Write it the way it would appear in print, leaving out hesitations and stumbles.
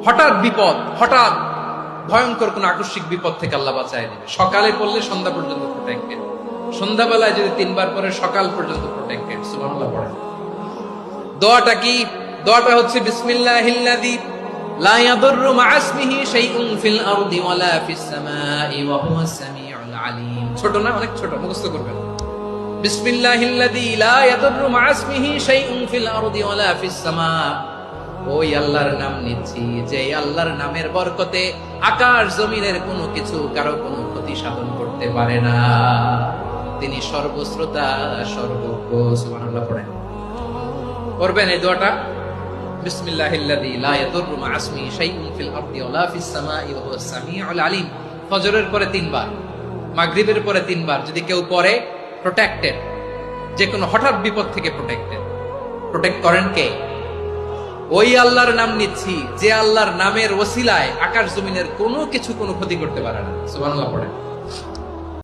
হঠাৎ বিপদ, হঠাৎ ভয়ঙ্কর কোন আকস্মিক বিপদ থেকে আল্লাহ বাঁচায় দিবে। সকালে পড়লে সন্ধ্যা পর্যন্ত প্রোটেক্টেড, সন্ধ্যাবেলায় যদি 3 বার পরে সকাল পর্যন্ত প্রোটেক্টেড। সুবহানাল্লাহ পড়েন। দোয়াটা কি? দোয়াটা হচ্ছে বিসমিল্লাহিল্লাযী লা ইয়াদুররু মা'a ইসমিহি শাইউন ফিল আরদি ওয়ালা ফিস সামাই ওয়া হুয়াস সামিউল আলীম। ছোট না? অনেক ছোট, মুখস্থ করবেন। বিসমিল্লাহিল্লাযী লা ইয়াদুররু মা'a ইসমিহি শাইউন ফিল আরদি ওয়ালা ফিস সামা। ওই আল্লাহর নাম নিচ্ছি যে আল্লাহর নামের বরকতে আকাশ জমিনের কোনো কিছু কারো কোনো ক্ষতি সাধন করতে পারে না। তিনি সর্বশ্রোতা, সর্বজ্ঞ। সুবহানাল্লাহ পড়েন। করবেন এই দোয়াটা, বিসমিল্লাহিল্লাযী লা ইয়াদুররু মা'a ইসমিহি শাইউন ফিল আরদি ওয়ালা ফিস সামাই ওয়া হুয়াস সামিউল আলীম। ফজরের পরে 3 বার, মাগরিবের পরে 3 বার যদি কেউ পড়ে, প্রোটেক্টেড, যে কোনো হঠাৎ বিপদ থেকে প্রোটেক্টেড। প্রোটেক্ট করেন কে? ওই আল্লাহর নাম নিচ্ছি যে আল্লাহর নামের ওসিলায় আকাশ জমিনের কোনো কিছু কোনো ক্ষতি করতে পারে না। সুবহানাল্লাহ পড়েন।